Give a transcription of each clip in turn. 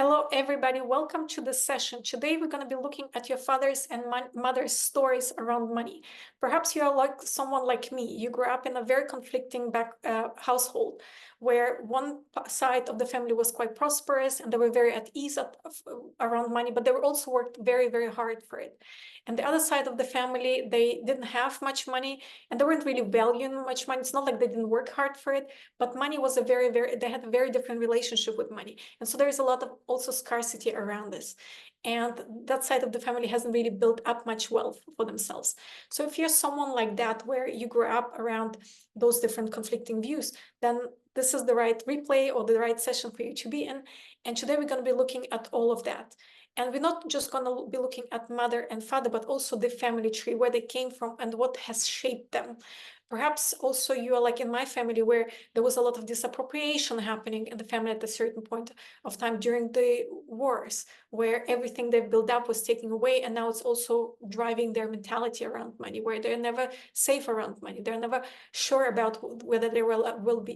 Hello, everybody. Welcome to this session. Today, we're going to be looking at your father's and mother's stories around money. Perhaps you are like someone like me. You grew up in a very conflicting household where one side of the family was quite prosperous and they were very at ease around money, but they were also worked very, very hard for it. And the other side of the family, they didn't have much money and they weren't really valuing much money. It's not like they didn't work hard for it, but money was they had a very different relationship with money. And so there's a lot of also scarcity around this. And that side of the family hasn't really built up much wealth for themselves. So if you're someone like that, where you grew up around those different conflicting views, then this is the right replay or the right session for you to be in. And today we're going to be looking at all of that. And we're not just going to be looking at mother and father, but also the family tree, where they came from and what has shaped them. Perhaps also you are like in my family, where there was a lot of disappropriation happening in the family at a certain point of time during the wars, where everything they've built up was taken away, and now it's also driving their mentality around money, where they're never safe around money. They're never sure about whether they will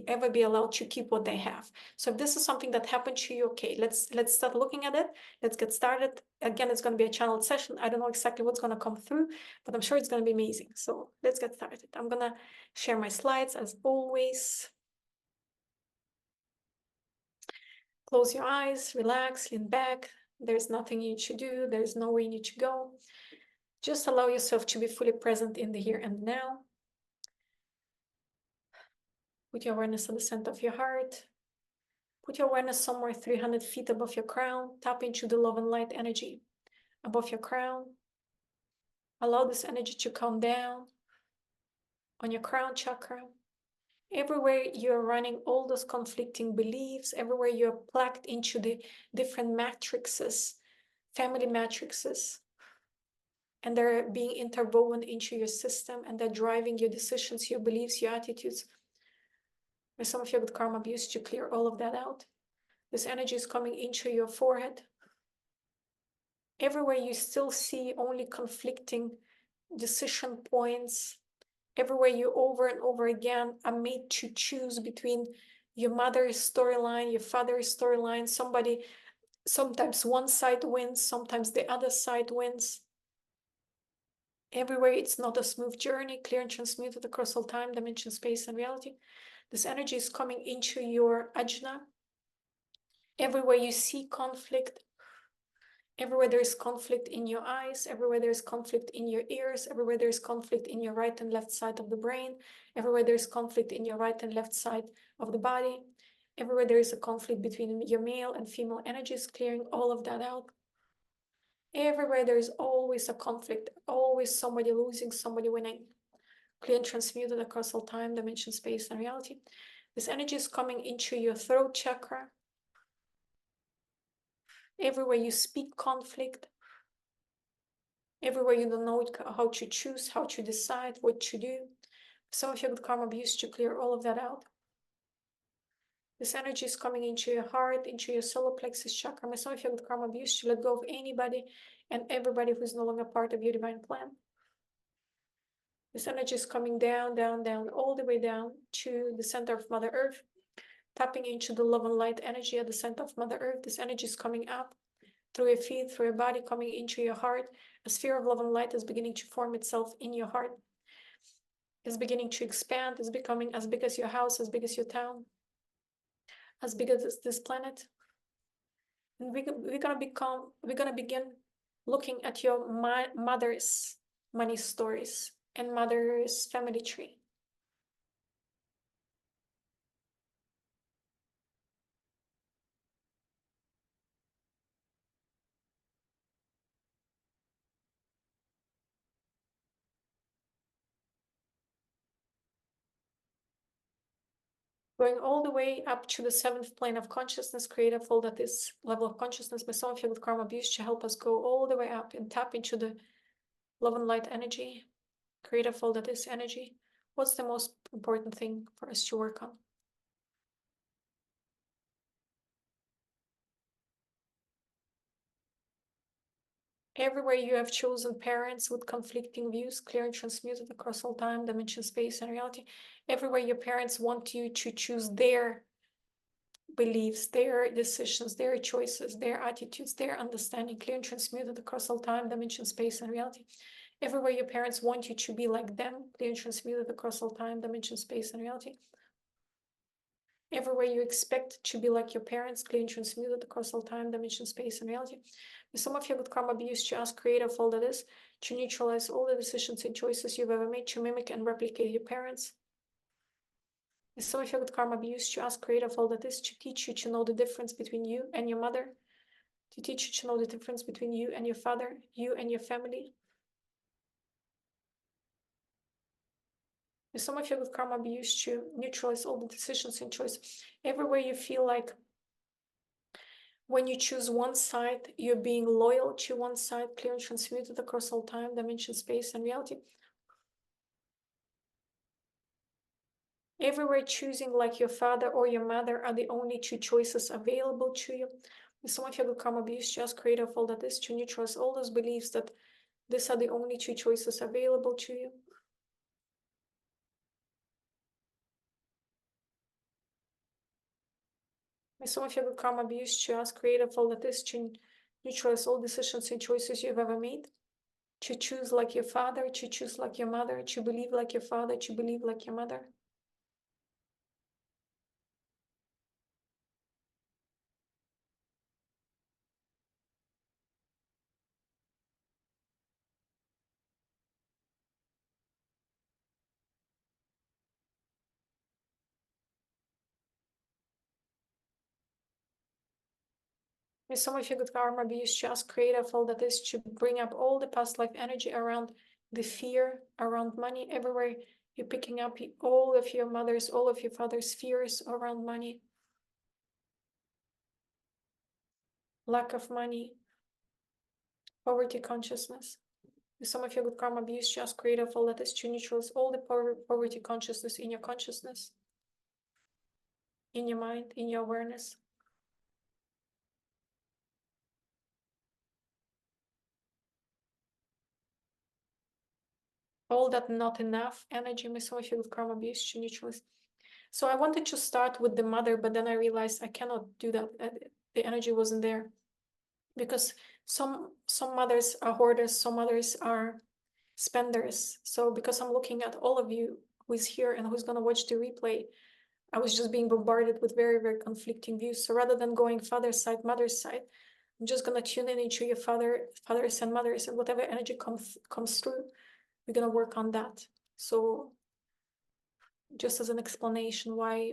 ever be allowed to keep what they have. So if this is something that happened to you, okay, let's start looking at it. Let's get started. Again, it's going to be a channeled session. I don't know exactly what's going to come through, but I'm sure it's going to be amazing. So let's get started. I'm going to share my slides as always. Close your eyes, relax, lean back. There's nothing you need to do. There's nowhere you need to go. Just allow yourself to be fully present in the here and now. Put your awareness at the center of your heart. Put your awareness somewhere 300 feet above your crown. Tap into the love and light energy above your crown. Allow this energy to come down on your crown chakra. Everywhere you're running all those conflicting beliefs, everywhere you're plugged into the different matrices, family matrices, and they're being interwoven into your system, and they're driving your decisions, your beliefs, your attitudes. Where some of you with karma abuse, to clear all of that out. This energy is coming into your forehead. Everywhere you still see only conflicting decision points, everywhere you over and over again are made to choose between your mother's storyline, your father's storyline. Sometimes one side wins, sometimes the other side wins. Everywhere it's not a smooth journey, clear and transmuted across all time, dimension, space, and reality. This energy is coming into your ajna. Everywhere you see conflict, everywhere there is conflict in your eyes, everywhere there is conflict in your ears, everywhere there is conflict in your right and left side of the brain, everywhere there is conflict in your right and left side of the body, everywhere there is a conflict between your male and female energies, clearing all of that out. Everywhere there is always a conflict, always somebody losing, somebody winning. Clear and transmuted across all time, dimension, space, and reality. This energy is coming into your throat chakra. Everywhere you speak conflict, everywhere you don't know how to choose, how to decide, what to do. Some of you with karma abuse, to clear all of that out. This energy is coming into your heart, into your solar plexus chakra. Some of you with karma abuse, to let go of anybody and everybody who's no longer part of your divine plan. This energy is coming down, down, down, all the way down to the center of Mother Earth, tapping into the love and light energy at the center of Mother Earth. This energy is coming up through your feet, through your body, coming into your heart. A sphere of love and light is beginning to form itself in your heart. It's beginning to expand. It's becoming as big as your house, as big as your town, as big as this planet. And we're gonna begin looking at your mother's money stories and mother's family tree. Going all the way up to the 7th plane of consciousness, create a fold at this level of consciousness. By some of you with karma abuse, to help us go all the way up and tap into the love and light energy, create a fold at this energy. What's the most important thing for us to work on? Everywhere you have chosen parents with conflicting views, clear and transmuted across all time, dimension, space, and reality. Everywhere your parents want you to choose their beliefs, their decisions, their choices, their attitudes, their understanding, clear and transmuted across all time, dimension, space, and reality. Everywhere your parents want you to be like them, clear and transmuted across all time, dimension, space, and reality. Everywhere you expect to be like your parents, clear and transmuted across all time, dimension, space, and reality. May some of your good karma be used to ask creator of all that is, to neutralize all the decisions and choices you've ever made, to mimic and replicate your parents. May some of your good karma be used to ask creator of all that is, to teach you to know the difference between you and your mother, to teach you to know the difference between you and your father, you and your family. May some of your good karma be used to neutralize all the decisions and choices. Everywhere you feel like when you choose one side, you're being loyal to one side, clear and transmuted across all time, dimension, space, and reality. Everywhere choosing like your father or your mother are the only two choices available to you. May some of your good karma be used to ask creator of all that is, to neutralize all those beliefs that these are the only two choices available to you. May some of your good karma be used to ask creator of all that is, to neutralize all decisions and choices you've ever made, to choose like your father, to choose like your mother, to believe like your father, to believe like your mother. May some of your good karma be used to ask creator of all that is, to bring up all the past life energy around the fear, around money, everywhere you're picking up all of your mother's, all of your father's fears around money, lack of money, poverty consciousness. May some of your good karma be used to ask creator of all that is, to neutralize all the poverty consciousness in your consciousness, in your mind, in your awareness. All that not enough energy, may some of your good karma be used to neutralize. So I wanted to start with the mother, but then I realized I cannot do that. The energy wasn't there, because some mothers are hoarders, some mothers are spenders. So because I'm looking at all of you who is here and who's going to watch the replay, I was just being bombarded with very, very conflicting views. So rather than going father's side, mother's side, I'm just going to tune in into your fathers and mothers, and whatever energy comes through, we're going to work on that. So just as an explanation why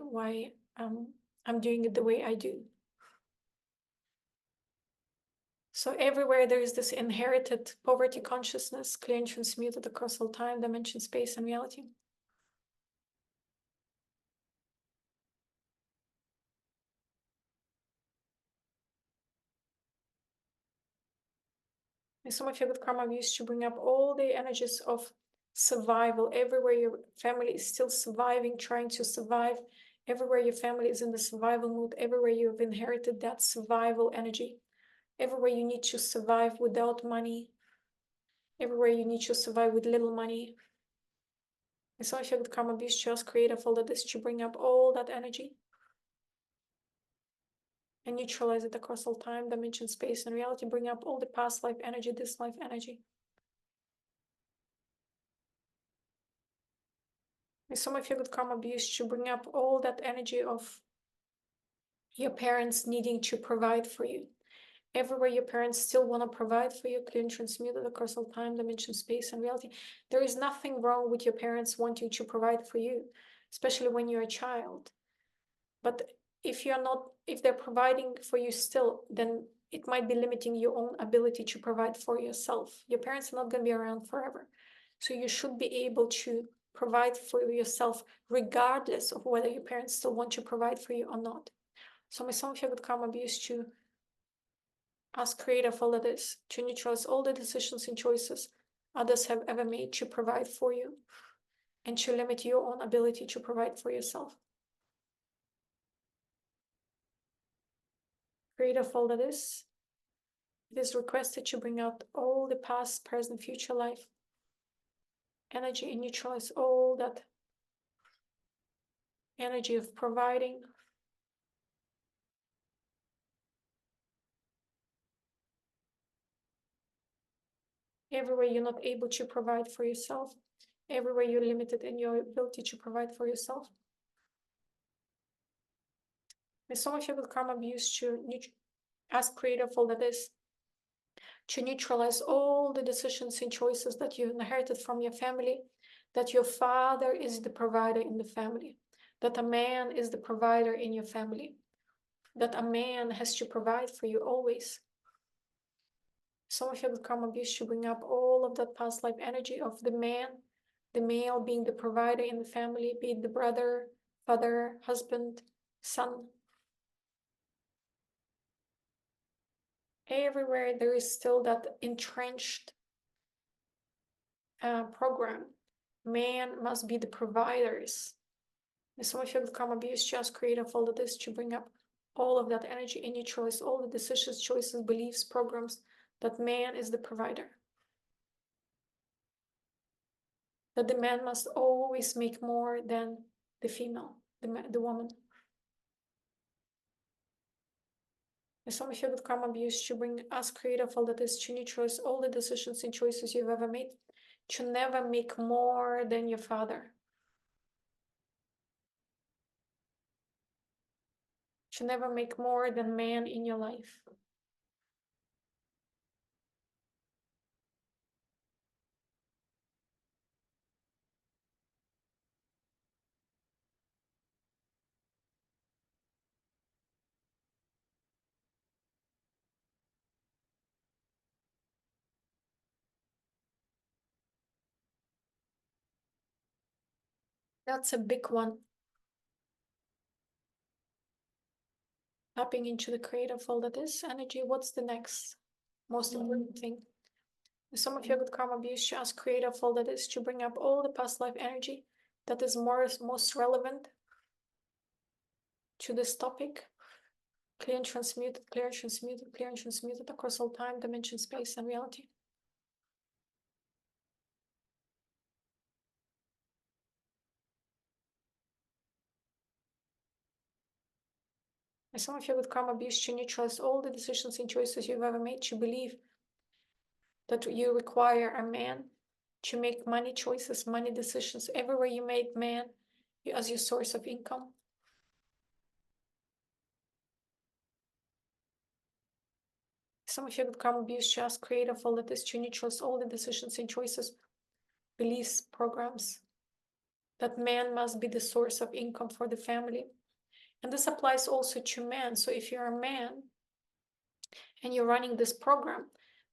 I'm doing it the way I do. So everywhere there is this inherited poverty consciousness, clear and transmuted across all time, dimension, space, and reality. And some of your good karma used to bring up all the energies of survival. Everywhere your family is still surviving, trying to survive. Everywhere your family is in the survival mood. Everywhere you've inherited that survival energy. Everywhere you need to survive without money. Everywhere you need to survive with little money. And some of your good karma used to ask creative all of this to bring up all that energy and neutralize it across all time, dimension, space, and reality. Bring up all the past life energy, this life energy. May some of your good karma be used to bring up all that energy of your parents needing to provide for you. Everywhere your parents still want to provide for you, clear and transmuted across all time, dimension, space, and reality. There is nothing wrong with your parents wanting to provide for you, especially when you're a child. But if they're providing for you still, then it might be limiting your own ability to provide for yourself. Your parents are not going to be around forever. So you should be able to provide for yourself regardless of whether your parents still want to provide for you or not. So my son of your good karma be used to ask creator for all of this, to neutralize all the decisions and choices others have ever made to provide for you, and to limit your own ability to provide for yourself. Creator for all of this, it is requested to bring out all the past, present, future life energy and neutralize all that energy of providing, Everywhere you're not able to provide for yourself, everywhere you're limited in your ability to provide for yourself. And some of you with karma abuse to ask Creator for this, to neutralize all the decisions and choices that you inherited from your family, that your father is the provider in the family, that a man is the provider in your family, that a man has to provide for you always. Some of you with karma abuse should bring up all of that past life energy of the man, the male being the provider in the family, be it the brother, father, husband, son. Everywhere there is still that entrenched program. Man must be the providers. And some of you with karma abuse just create a folder this to bring up all of that energy and neutralize all the decisions, choices, beliefs, programs that man is the provider. That the man must always make more than the female, the woman. And some of you with karma abuse to bring us creative all that is to neutralize all the decisions and choices you've ever made, to never make more than your father. To never make more than man in your life. That's a big one. Tapping into the creative all that is energy. What's the next most important thing? Some of you with karma abuse to ask creative all that is to bring up all the past life energy that is most relevant to this topic. Clear and transmuted, clear and transmuted, clear and transmuted across all time, dimension, space, and reality. And some of you with karma abuse to neutralize all the decisions and choices you've ever made, to believe that you require a man to make money choices, money decisions. Everywhere you made man as your source of income. Some of you with karma abuse just create a fall that is to neutralize all the decisions and choices, beliefs, programs, that man must be the source of income for the family. And this applies also to men. So if you're a man and you're running this program,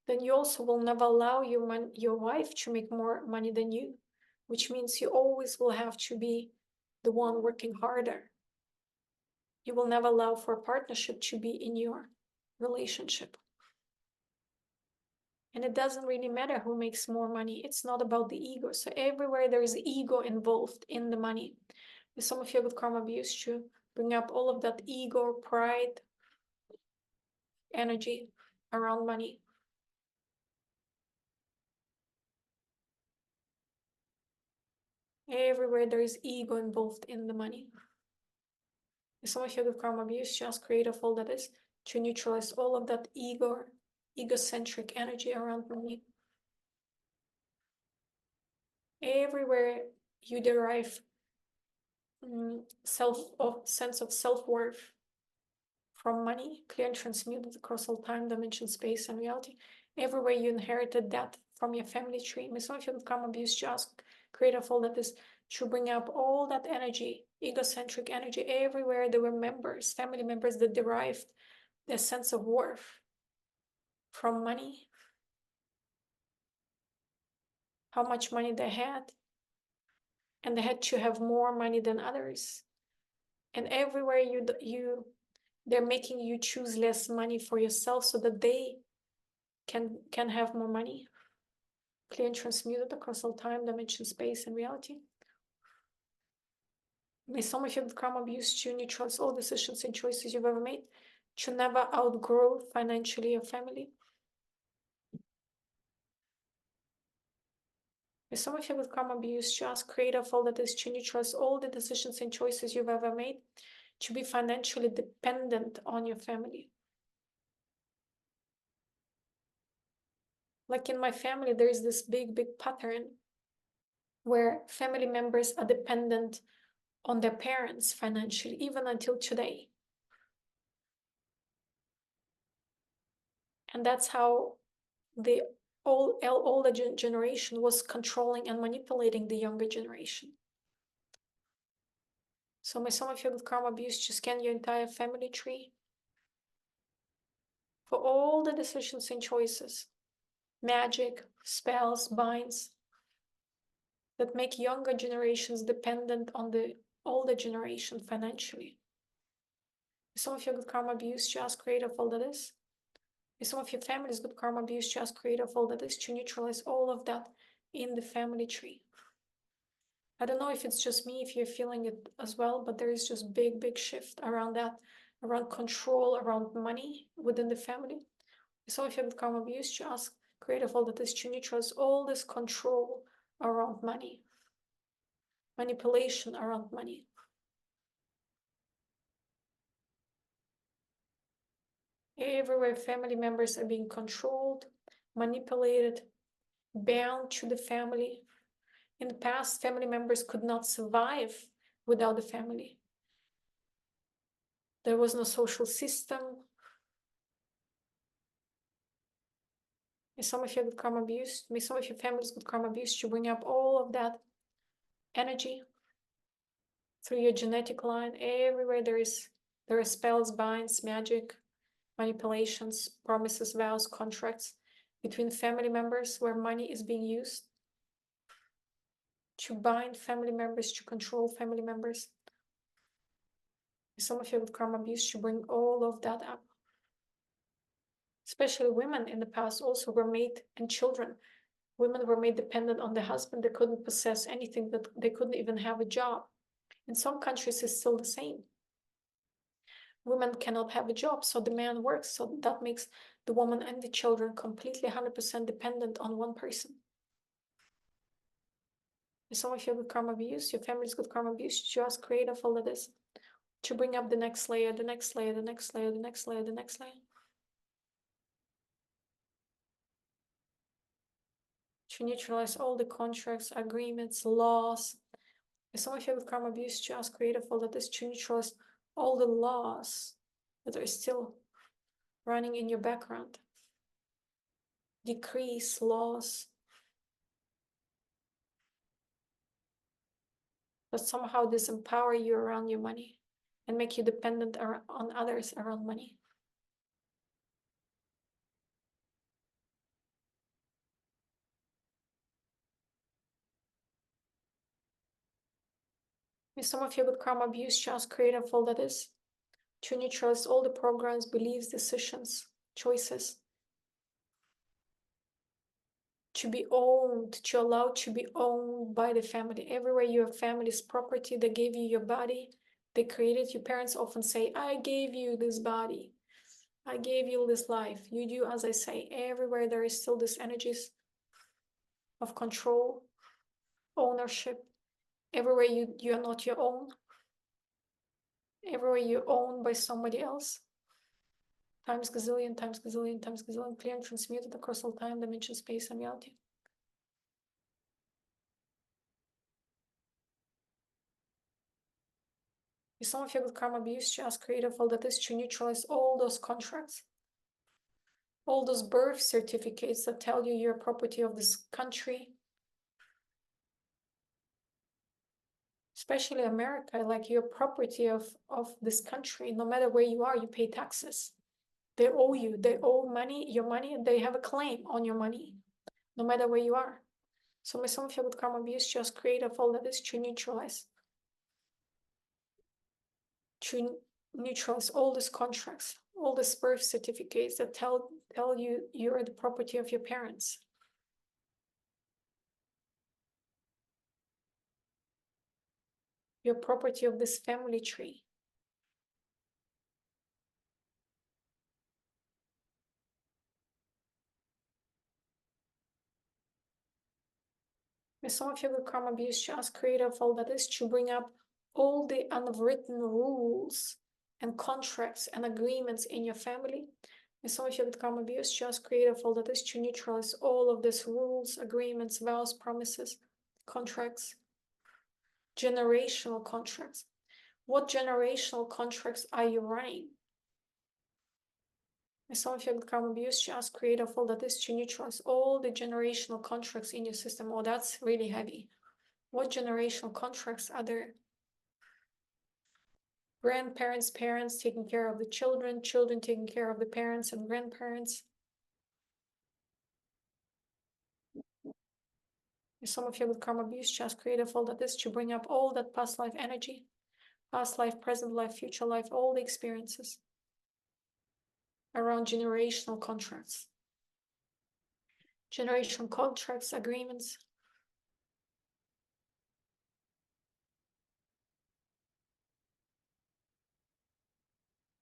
then you also will never allow your wife to make more money than you, which means you always will have to be the one working harder. You will never allow for a partnership to be in your relationship. And it doesn't really matter who makes more money. It's not about the ego. So everywhere there is ego involved in the money. With some of you with karma abuse to bring up all of that ego, pride, energy around money. Everywhere there is ego involved in the money. With some of you with karma abuse, just create a fall that is to neutralize all of that egocentric energy around money. Everywhere you derive sense of self-worth from money, clear and transmuted across all time, dimension, space, and reality. Everywhere you inherited that from your family tree. Some of you with karma abuse just create a fall that is to bring up all that energy, egocentric energy, everywhere there were members, family members that derived their sense of worth from money, how much money they had, and they had to have more money than others. And everywhere they're making you choose less money for yourself so that they can have more money. Clear and transmuted across all time, dimension, space, and reality. May some of you with karma abuse to neutralize all decisions and choices you've ever made, to never outgrow financially your family. May some of you with karma abuse just create a fall that is to neutralize all the decisions and choices you've ever made, to be financially dependent on your family. Like in my family, there is this big pattern where family members are dependent on their parents financially, even until today. And that's how the older generation was controlling and manipulating the younger generation. So may some of you with karma abuse just scan your entire family tree for all the decisions and choices, magic, spells, binds that make younger generations dependent on the older generation financially. Some of your good karma abuse just create all that is. Some of your family's good karma abuse just create all that is to neutralize all of that in the family tree. I don't know if it's just me, if you're feeling it as well, but there is just big shift around that, around control, around money within the family. So if you have karma abuse, just create all that is to neutralize all this control around money, manipulation around money. Everywhere family members are being controlled, manipulated, bound to the family. In the past, family members could not survive without the family. There was no social system. May some of you with karma abuse, may some of your families with karma abuse to bring up all of that energy through your genetic line. Everywhere there are spells, binds, magic, manipulations, promises, vows, contracts between family members where money is being used to bind family members, to control family members. Some of you with karma abuse to bring all of that up. Especially women in the past also were made, and children. Women were made dependent on the husband. They couldn't possess anything, that they couldn't even have a job. In some countries, it's still the same. Women cannot have a job, so the man works. So that makes the woman and the children completely 100% dependent on one person. If some of you have good karma abuse, your family's good karma abuse, just create all of this to bring up the next layer, the next layer, the next layer, the next layer, the next layer. To neutralize all the contracts, agreements, laws. If some of you have good karma abuse, just create all of this to neutralize all the laws that are still running in your background. Decrease laws that somehow disempower you around your money and make you dependent on others around money. If some of you with karma abuse, just create all that is to neutralize all the programs, beliefs, decisions, choices, to be owned, to allow to be owned by the family. Everywhere your family's property, they gave you your body, they created. Your parents often say, I gave you this body, I gave you this life, you do as I say. Everywhere there is still these energies of control, ownership. Everywhere you are not your own. Everywhere you're owned by somebody else. Times gazillion, times gazillion, times gazillion, clear and transmuted across all time, dimension, space, and reality. If some of you with karma abuse, just create all that is to neutralize all those contracts, all those birth certificates that tell you you're property of this country, especially America, like you're property of this country. No matter where you are, you pay taxes. They owe you, they owe money, your money, and they have a claim on your money, no matter where you are. So some of you with karma abuse, just create all that is to neutralize all these contracts, all these birth certificates that tell you you're the property of your parents. You're property of this family tree. And some of you with karma abuse, just create all that is to bring up all the unwritten rules and contracts and agreements in your family May some of you with karma abuse just create a fold that is to neutralize all of these rules, agreements, vows, promises, contracts, generational contracts. What generational contracts are you running? May some of you with karma abuse just create a fold that is to neutralize all the generational contracts in your system. Oh, that's really heavy. What generational contracts are there? Grandparents, parents taking care of the children, children taking care of the parents and grandparents. Some of you with karma abuse just create a fold that is to bring up all that past life energy, past life, present life, future life, all the experiences around generational contracts. Generational contracts, agreements.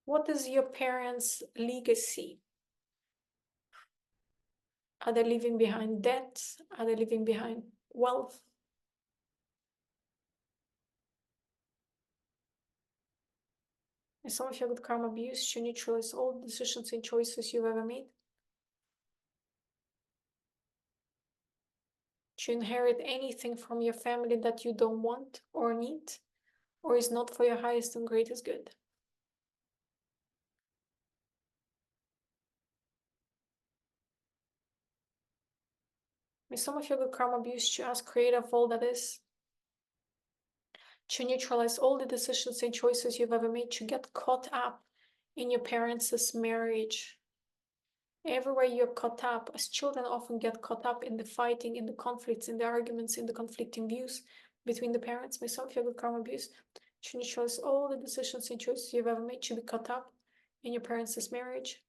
What is your parents' legacy? Are they leaving behind debt? Are they leaving behind wealth? And some of you with karma abuse to neutralize all decisions and choices you've ever made. To inherit anything from your family that you don't want or need, or is not for your highest and greatest good. May some of you with karma abuse just create a fold that is to neutralize all the decisions and choices you've ever made to get caught up in your parents' marriage. Everywhere you're caught up, as children often get caught up in the fighting, in the conflicts, in the arguments, in the conflicting views between the parents. May some of you with karma abuse to neutralize all the decisions and choices you've ever made to be caught up in your parents' marriage.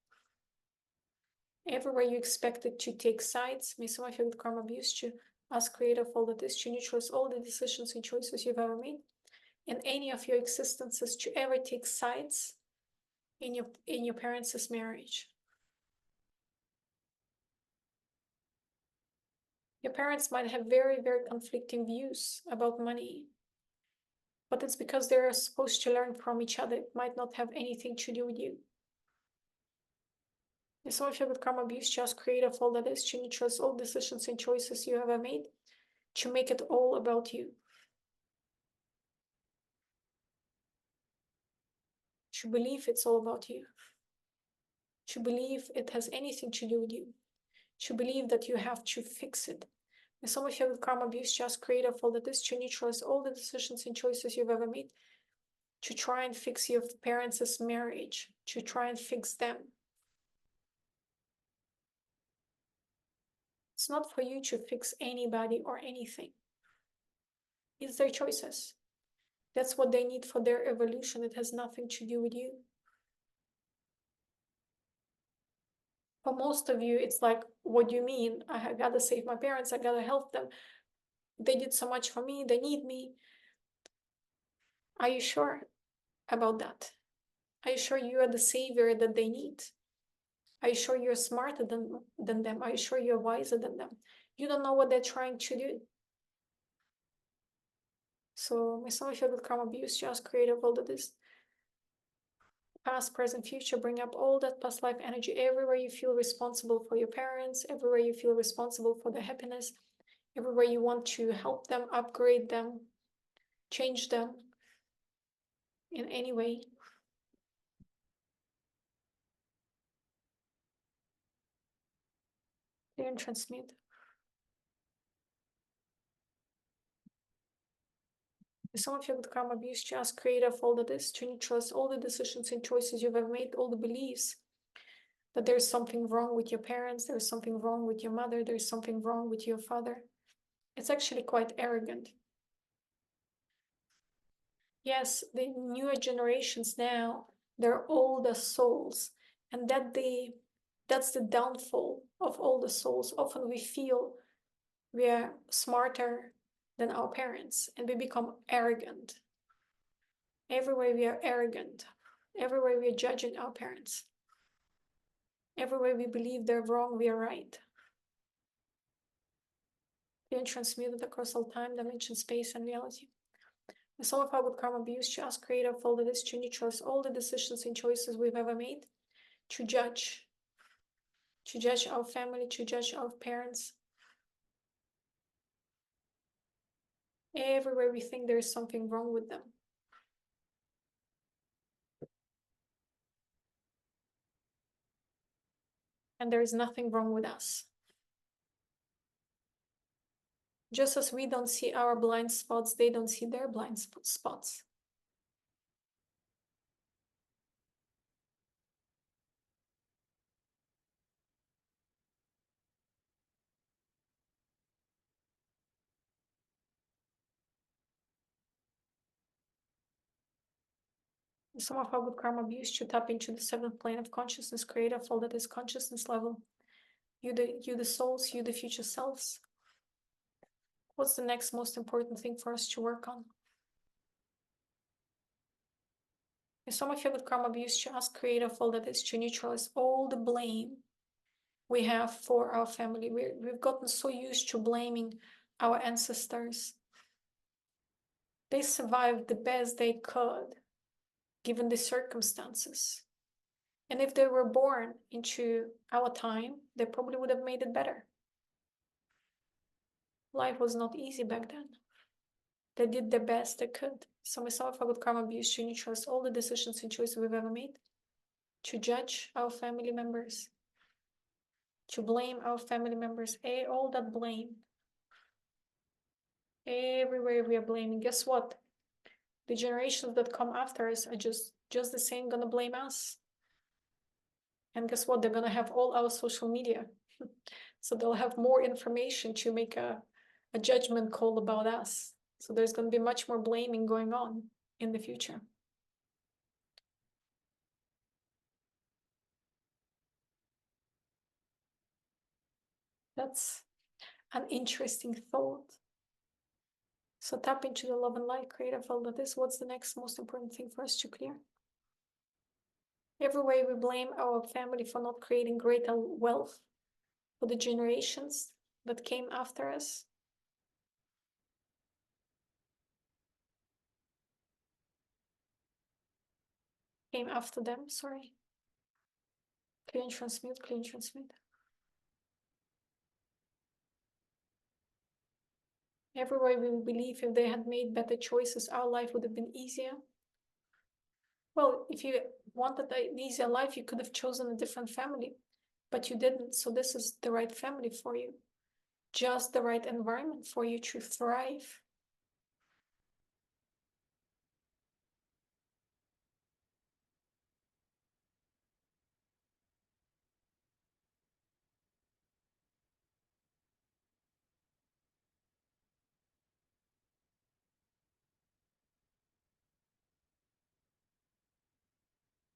Everywhere you expected to take sides, may some of you with karma abuse to ask creator for that is to neutralize all the decisions and choices you've ever made in any of your existences to ever take sides in your parents' marriage. Your parents might have very, very conflicting views about money, but it's because they're supposed to learn from each other. It might not have anything to do with you. And some of you with karma abuse just create a fold that is to neutralize all decisions and choices you ever made to make it all about you. To believe it's all about you. To believe it has anything to do with you. To believe that you have to fix it. And some of you with karma abuse just create a fold that is to neutralize all the decisions and choices you've ever made to try and fix your parents' marriage, to try and fix them. It's not for you to fix anybody or anything. It's their choices. That's what they need for their evolution. It has nothing to do with you. For most of you, it's like, what do you mean? I gotta save my parents, I gotta help them. They did so much for me, they need me. Are you sure about that? Are you sure you are the savior that they need? Are you sure you're smarter than them? Are you sure you're wiser than them? You don't know what they're trying to do. So my some of you with karma abuse just create a world that is past, present, future, bring up all that past life energy everywhere you feel responsible for your parents, everywhere you feel responsible for their happiness, everywhere you want to help them, upgrade them, change them in any way. Clear and transmute. Some of you with karma abuse just create a fold that is to neutralize all the decisions and choices you've ever made, all the beliefs that there's something wrong with your parents, there's something wrong with your mother, there's something wrong with your father. It's actually quite arrogant. Yes, the newer generations now, they're older souls, and that's the downfall of older souls. Often we feel we are smarter than our parents, and we become arrogant. Everywhere we are arrogant. Everywhere we are judging our parents. Everywhere we believe they're wrong, we are right. Being transmuted across all time, dimension, space, and reality. The soul of our with karma abuse just create a fold that is to neutralize all the decisions and choices we've ever made, to judge to judge our family, to judge our parents. Everywhere we think there is something wrong with them. And there is nothing wrong with us. Just as we don't see our blind spots, they don't see their blind spots. Some of our good karma abuse to tap into the seventh plane of consciousness, create a fall that is consciousness level. You the souls, you the future selves. What's the next most important thing for us to work on? If some of you with karma abuse to ask, create a fall that is to neutralize all the blame we have for our family. We've gotten so used to blaming our ancestors. They survived the best they could, given the circumstances. And if they were born into our time, they probably would have made it better. Life was not easy back then. They did the best they could. So myself, I would karma abuse to neutralize all the decisions and choices we've ever made, to judge our family members, to blame our family members, all that blame. Everywhere we are blaming. Guess what? The generations that come after us are just the same gonna blame us. And guess what? They're gonna have all our social media. So they'll have more information to make a judgment call about us. So there's gonna be much more blaming going on in the future. That's an interesting thought. So tap into the love and light, create a field that is. What's the next most important thing for us to clear? Every way we blame our family for not creating greater wealth for the generations that came after us. Came after them, sorry. Clear and transmute, clear and transmute. Every way we believe if they had made better choices, our life would have been easier. Well, if you wanted an easier life, you could have chosen a different family, but you didn't. So this is the right family for you, just the right environment for you to thrive.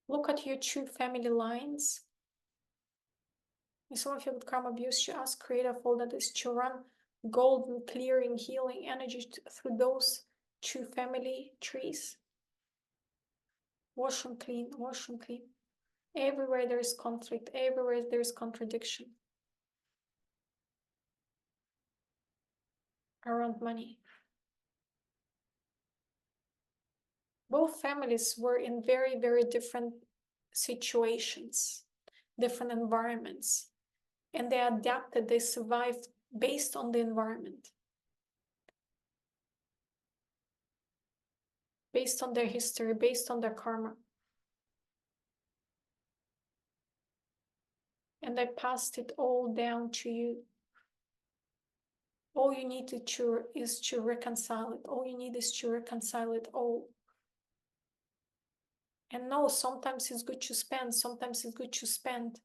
Look at your true family lines. If some of you with karma abuse, you ask creator for that is to run golden, clearing, healing energy through those true family trees. Wash them clean, wash them clean. Everywhere there is conflict, everywhere there is contradiction around money. Both families were in very, very different situations, different environments, and they adapted, they survived based on the environment, based on their history, based on their karma. And I passed it all down to you. All you need is to reconcile it. All you need is to reconcile it all. And no, sometimes it's good to spend, sometimes it's good to spend.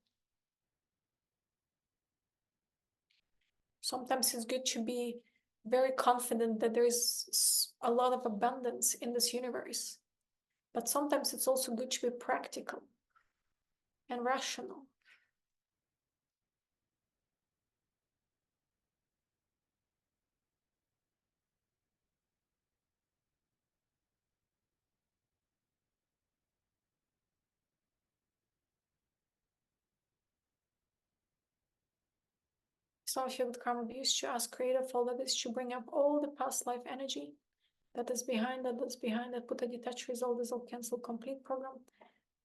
Sometimes it's good to be very confident that there is a lot of abundance in this universe. But sometimes it's also good to be practical and rational. Some of you with karma abuse to ask creator for that is to bring up all the past life energy that is behind that, put a detach result, dissolve, cancel, complete program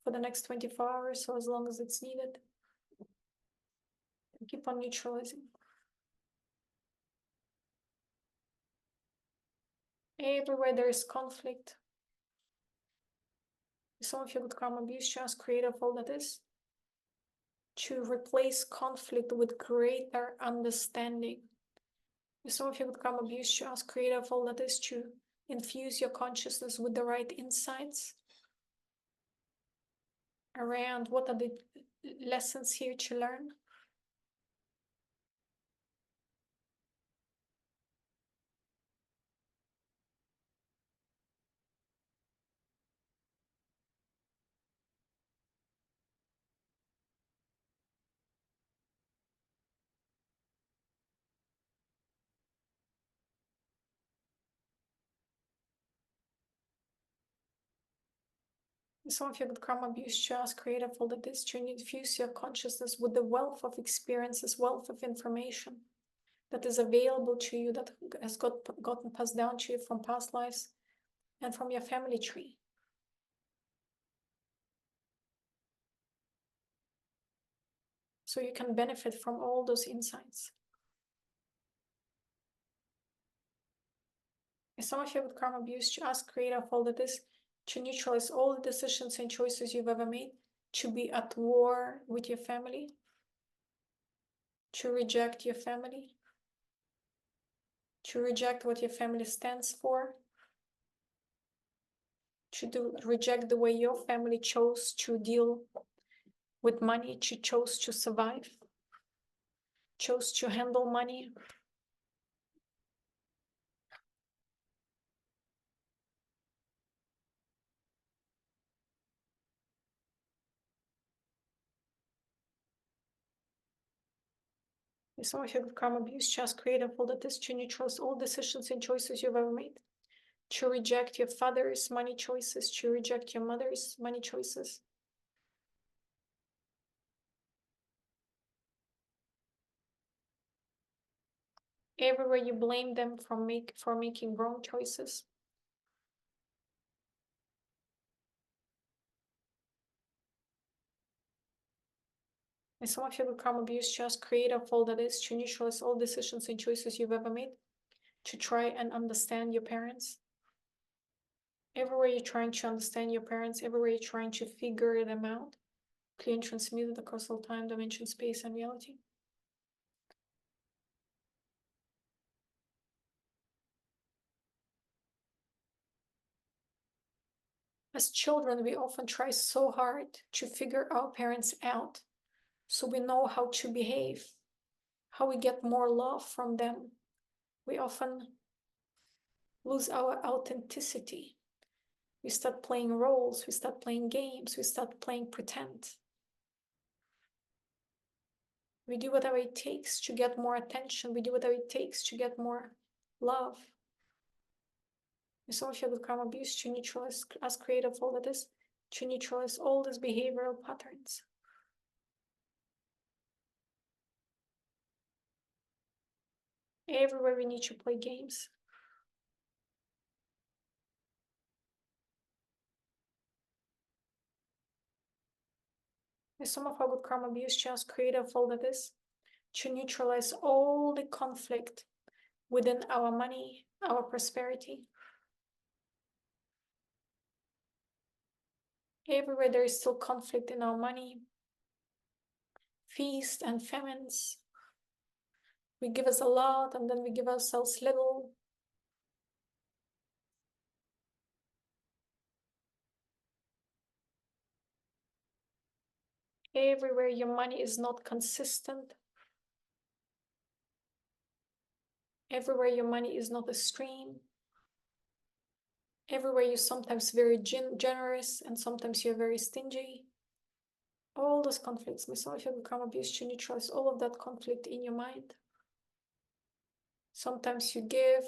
for the next 24 hours, so as long as it's needed. Keep on neutralizing. Everywhere there is conflict, some of you with karma abuse, just create of all that is to replace conflict with greater understanding. Some of you with karma abuse, just create of all that is to infuse your consciousness with the right insights around what are the lessons here to learn. Some of you with karma abuse, just create of all that is to infuse your consciousness with the wealth of experiences, wealth of information that is available to you, that has gotten passed down to you from past lives and from your family tree. So you can benefit from all those insights. And some of you with karma abuse, just create of all that is to neutralize all the decisions and choices you've ever made, to be at war with your family, to reject your family, to reject what your family stands for, to reject the way your family chose to deal with money, chose to survive, chose to handle money. Some of you with karma abuse, just create of all that is to neutralize all decisions and choices you've ever made, to reject your father's money choices, to reject your mother's money choices. Everywhere you blame them for making wrong choices. And some of you with karma abuse, just create of all that is to neutralize all decisions and choices you've ever made, to try and understand your parents. Everywhere you're trying to understand your parents, everywhere you're trying to figure them out, clear and transmuted across all time, dimension, space, and reality. As children, we often try so hard to figure our parents out so we know how to behave, how we get more love from them. We often lose our authenticity. We start playing roles, we start playing games, we start playing pretend. We do whatever it takes to get more attention, we do whatever it takes to get more love. Some of you with karma abuse, to neutralize, as creative all that is, to neutralize all these behavioral patterns. Everywhere we need to play games. Some of our with karma abuse, just creative all that is, to neutralize all the conflict within our money, our prosperity. Everywhere there is still conflict in our money, feast and famines. We give us a lot and then we give ourselves little. Everywhere your money is not consistent. Everywhere your money is not a stream. Everywhere you're sometimes very generous and sometimes you're very stingy. All those conflicts, some of you become abused, to neutralize all of that conflict in your mind. Sometimes you give,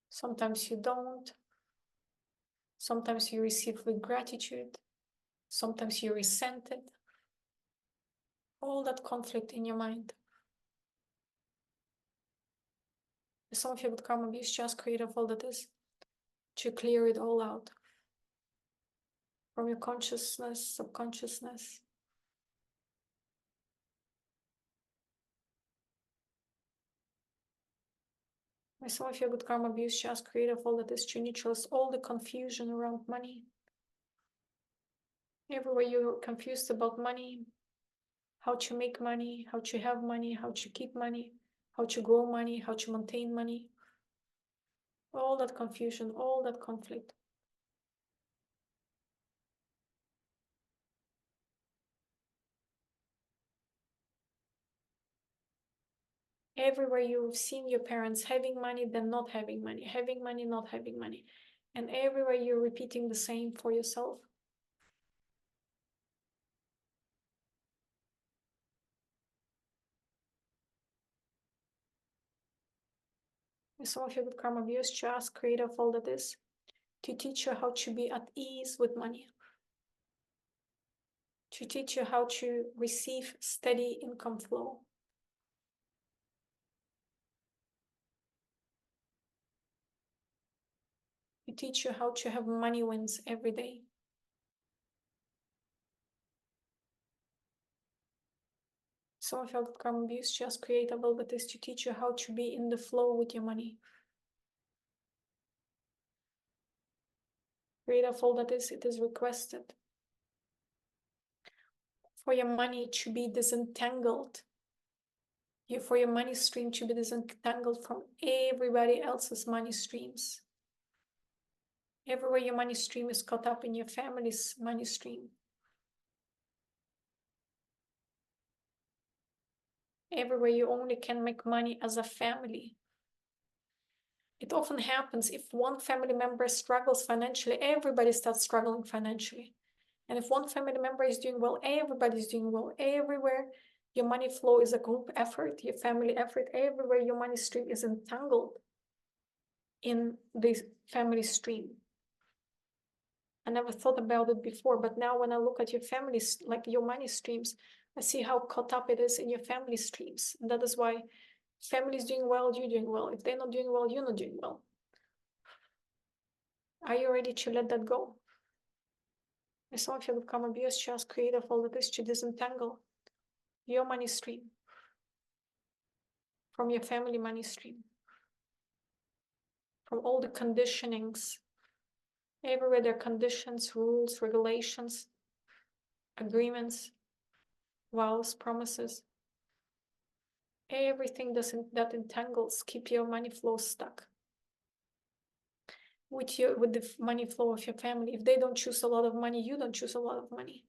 sometimes you don't. Sometimes you receive with gratitude, sometimes you resent it. All that conflict in your mind. Some of you with karma abuse, just create of all that is, to clear it all out from your consciousness, subconsciousness. Some of your good karma abuse just creative all that is to neutralize all the confusion around money. Everywhere you're confused about money, how to make money, how to have money, how to keep money, how to grow money, how to maintain money. All that confusion, all that conflict. Everywhere you've seen your parents having money, then not having money, having money, not having money. And everywhere you're repeating the same for yourself. And some of your good karma abuse just create of all that is to teach you how to be at ease with money, to teach you how to receive steady income flow, to teach you how to have money wins every day. Some of your karma abuse just create a little bit is to teach you how to be in the flow with your money. Create of all that is, it is requested for your money to be disentangled, for your money stream to be disentangled from everybody else's money streams. Everywhere your money stream is caught up in your family's money stream. Everywhere you only can make money as a family. It often happens if one family member struggles financially, everybody starts struggling financially. And if one family member is doing well, everybody's doing well. Everywhere your money flow is a group effort, your family effort, everywhere your money stream is entangled in this family stream. I never thought about it before, but now when I look at your families, like your money streams, I see how caught up it is in your family streams. And that is why family's doing well, you're doing well. If they're not doing well, you're not doing well. Are you ready to let that go? And some of you become abused, just creative all that is to disentangle your money stream from your family money stream, from all the conditionings. Everywhere there are conditions, rules, regulations, agreements, vows, promises. Everything that entangles, keep your money flow stuck with the money flow of your family. If they don't choose a lot of money, you don't choose a lot of money.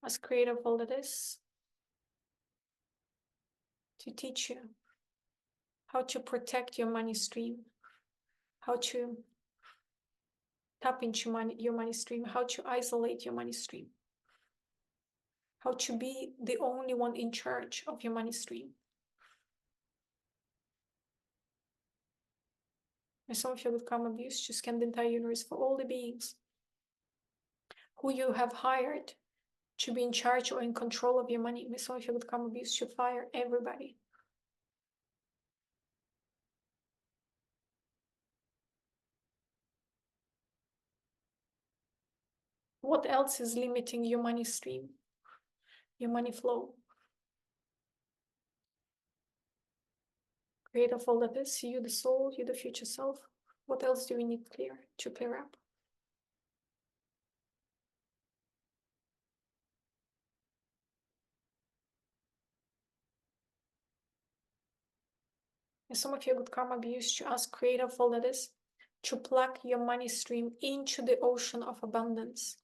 As creative all that is, to teach you how to protect your money stream, how to tap into your money stream, how to isolate your money stream, how to be the only one in charge of your money stream. And some of you with karma abuse to scan the entire universe for all the beings who you have hired to be in charge or in control of your money. Some of you with karma abuse should fire everybody. What else is limiting your money stream, your money flow? Create of all that is, you the soul, you the future self. What else do we need to clear up? And some of you good karma abuse to ask creative all that is to plug your money stream into the ocean of abundance.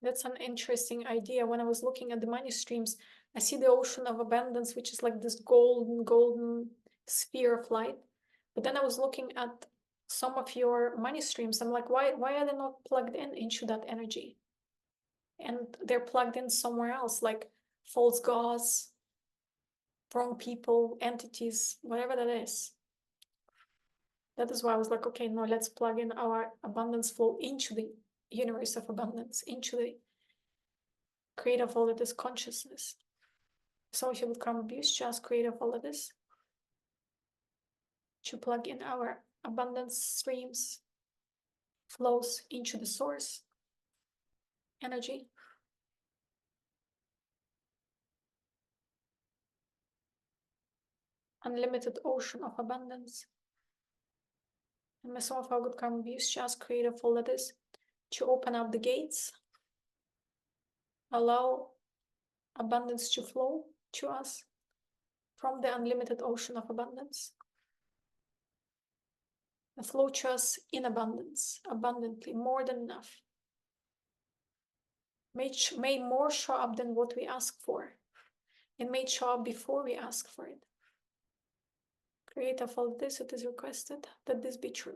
That's an interesting idea. When I was looking at the money streams, I see the ocean of abundance, which is like this golden sphere of light. But then I was looking at some of your money streams. I'm like, why are they not plugged into that energy? And they're plugged in somewhere else, like false gods, wrong people, entities, whatever that is. That is why I was like, okay, no, let's plug in our abundance flow into the universe of abundance, into the creative all that is consciousness. So if you would come abuse, just creative all of this to plug in our abundance streams, flows into the source energy. Unlimited ocean of abundance. And may some of our good karma abuse just creative all of this to open up the gates, allow abundance to flow to us from the unlimited ocean of abundance. And flow to us in abundance, abundantly, more than enough. May more show up than what we ask for. It may show up before we ask for it. Create of all this, it is requested that this be true.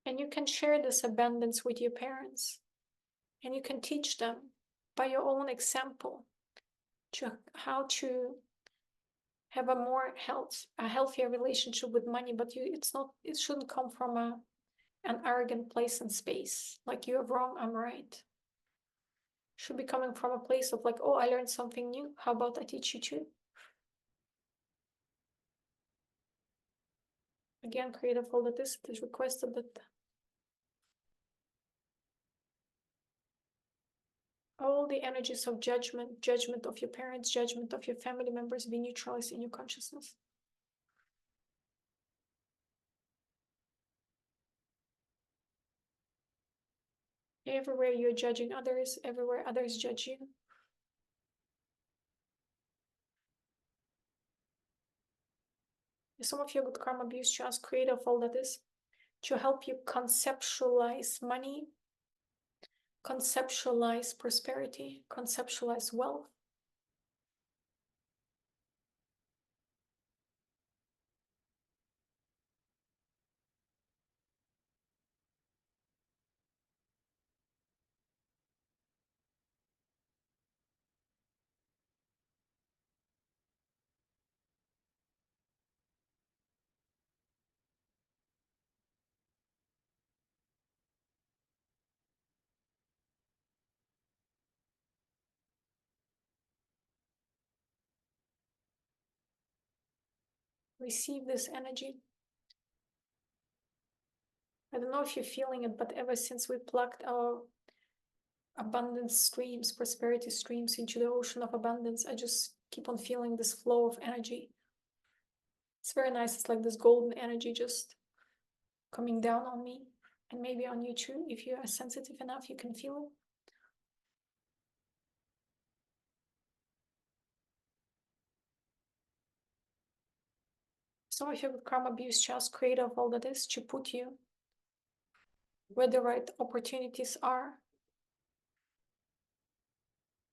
And you can share this abundance with your parents. And you can teach them by your own example to how to have a healthier relationship with money. But it shouldn't come from an arrogant place and space. Like, you're wrong, I'm right. It should be coming from a place of like, oh, I learned something new. How about I teach you too? Again, creative all that is, it is requested that all the energies of judgment of your parents, judgment of your family members be neutralized in your consciousness. Everywhere you're judging others, everywhere others judge you. Some of your good karma abuse just creative all that is to help you conceptualize money, conceptualize prosperity, conceptualize wealth. Receive this energy. I don't know if you're feeling it, but ever since we plugged our abundance streams, prosperity streams into the ocean of abundance, I just keep on feeling this flow of energy. It's very nice. It's like this golden energy just coming down on me, and maybe on you too. If you are sensitive enough, you can feel it. So if you have karma abuse, just create of all that is to put you where the right opportunities are,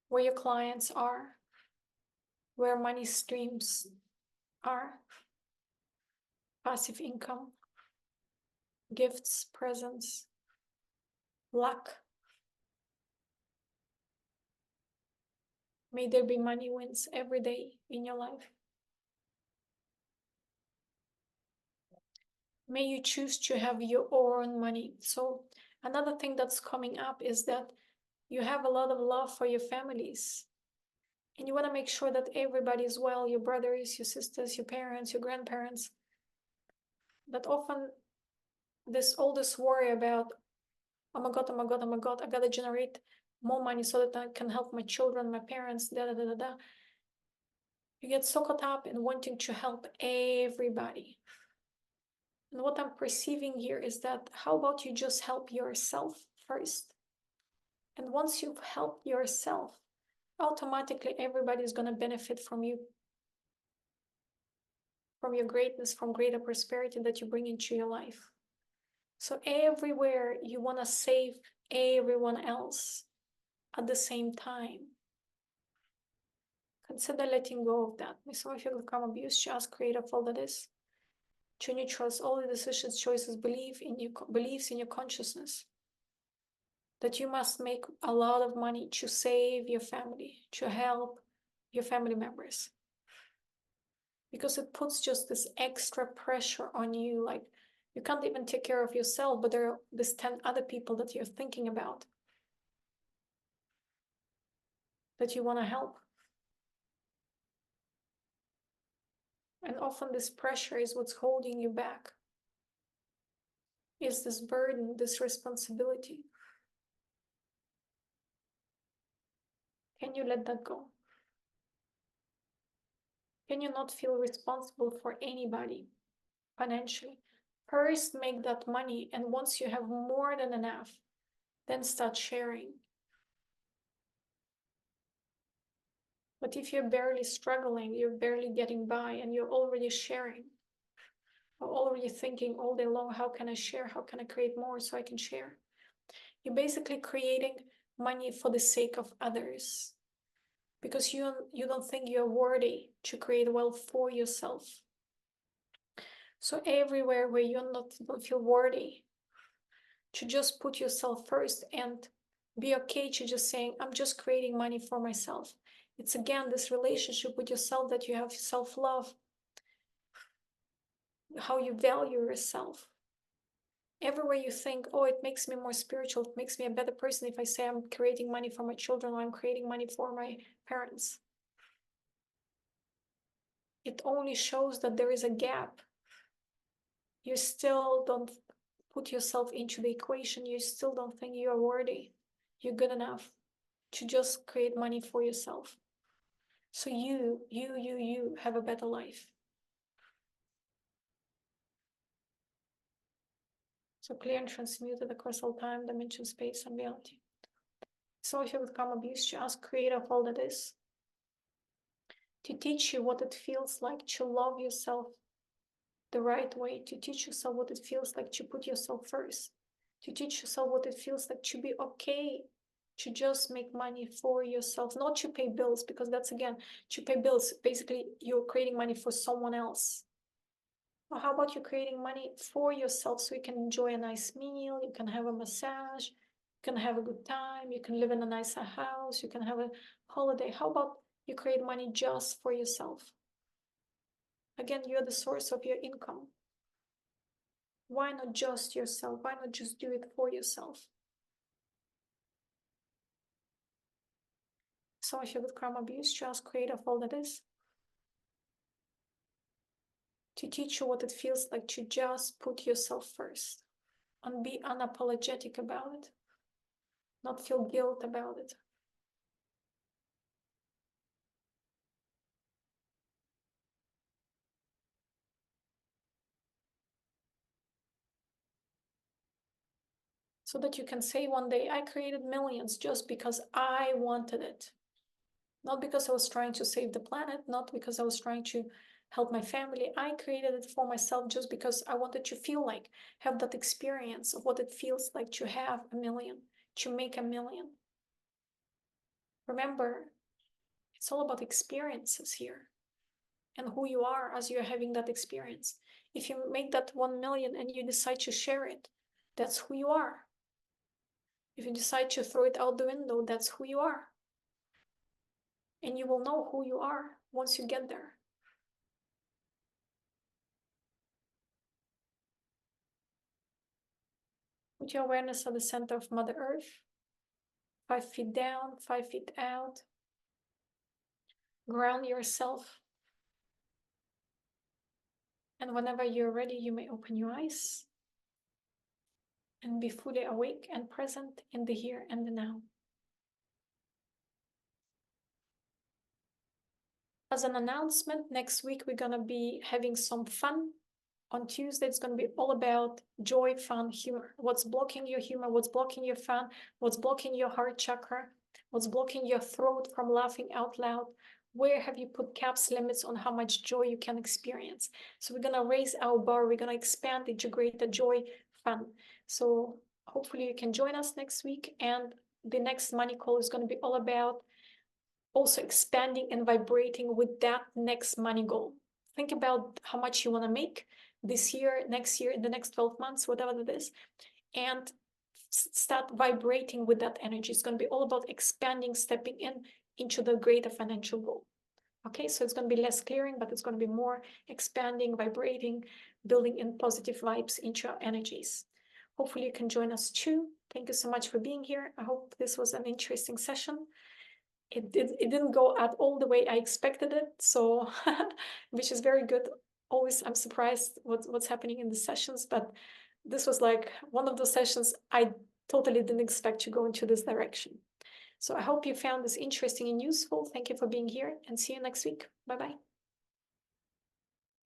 where your clients are, where money streams are, passive income, gifts, presents, luck. May there be money wins every day in your life. May you choose to have your own money. So another thing that's coming up is that you have a lot of love for your families. And you want to make sure that everybody is well, your brothers, your sisters, your parents, your grandparents. But often all this worry about, oh my God, oh my God, oh my God, I gotta generate more money so that I can help my children, my parents, da da da da da. You get so caught up in wanting to help everybody. And what I'm perceiving here is that, how about you just help yourself first? And once you've helped yourself, automatically everybody is going to benefit from you, from your greatness, from greater prosperity that you bring into your life. So everywhere you want to save everyone else at the same time, consider letting go of that. May some of you become abused, just create a fall that is to neutralize all the decisions, choices, beliefs in your consciousness. That you must make a lot of money to save your family, to help your family members. Because it puts just this extra pressure on you, like you can't even take care of yourself, but there are these 10 other people that you're thinking about, that you want to help. And often this pressure is what's holding you back. Is this burden, this responsibility. Can you let that go? Can you not feel responsible for anybody financially? First, make that money, and once you have more than enough, then start sharing. But if you're barely struggling, you're barely getting by, and you're already sharing, or already thinking all day long, how can I share? How can I create more so I can share? You're basically creating money for the sake of others, because you don't think you're worthy to create wealth for yourself. So everywhere where you don't feel worthy, to just put yourself first and be okay to just saying, I'm just creating money for myself. It's again this relationship with yourself, that you have self-love, how you value yourself. Everywhere you think, oh, it makes me more spiritual, it makes me a better person if I say I'm creating money for my children, or I'm creating money for my parents. It only shows that there is a gap. You still don't put yourself into the equation. You still don't think you are worthy, you're good enough to just create money for yourself. So you have a better life. So clear and transmuted across all time, dimension, space, and reality. So if you would come abuse, to ask creator of all that is to teach you what it feels like to love yourself the right way, to teach yourself what it feels like to put yourself first, to teach yourself what it feels like to be okay to just make money for yourself, not to pay bills, because that's again, to pay bills, basically you're creating money for someone else. Or how about you creating money for yourself so you can enjoy a nice meal, you can have a massage, you can have a good time, you can live in a nicer house, you can have a holiday. How about you create money just for yourself? Again, you're the source of your income. Why not just yourself? Why not just do it for yourself? So if you would karma abuse, just creator of all that is, to teach you what it feels like to just put yourself first and be unapologetic about it, not feel guilt about it. So that you can say one day, I created millions just because I wanted it. Not because I was trying to save the planet, not because I was trying to help my family. I created it for myself just because I wanted to feel like, have that experience of what it feels like to have a million, to make a million. Remember, it's all about experiences here and who you are as you're having that experience. If you make that 1 million and you decide to share it, that's who you are. If you decide to throw it out the window, that's who you are. And you will know who you are once you get there. Put your awareness at the center of Mother Earth. 5 feet down, 5 feet out. Ground yourself. And whenever you're ready, you may open your eyes and be fully awake and present in the here and the now. As an announcement, next week we're gonna be having some fun. On Tuesday, it's gonna be all about joy, fun, humor. What's blocking your humor, what's blocking your fun, what's blocking your heart chakra, what's blocking your throat from laughing out loud. Where have you put caps limits on how much joy you can experience? So we're gonna raise our bar, we're gonna expand, integrate the joy, fun. So hopefully you can join us next week. And the next money call is gonna be all about also expanding and vibrating with that next money goal. Think about how much you want to make, this year, next year, in the next 12 months, whatever that is, and start vibrating with that energy. It's going to be all about expanding, stepping into the greater financial goal. Okay, so it's going to be less clearing, but it's going to be more expanding, vibrating, building in positive vibes into our energies. Hopefully you can join us too. Thank you so much for being here. I hope this was an interesting session. It didn't go at all the way I expected it, so which is very good. Always I'm surprised what's happening in the sessions, but this was like one of those sessions I totally didn't expect to go into this direction. So I hope you found this interesting and useful. Thank you for being here, and see you next week. Bye-bye.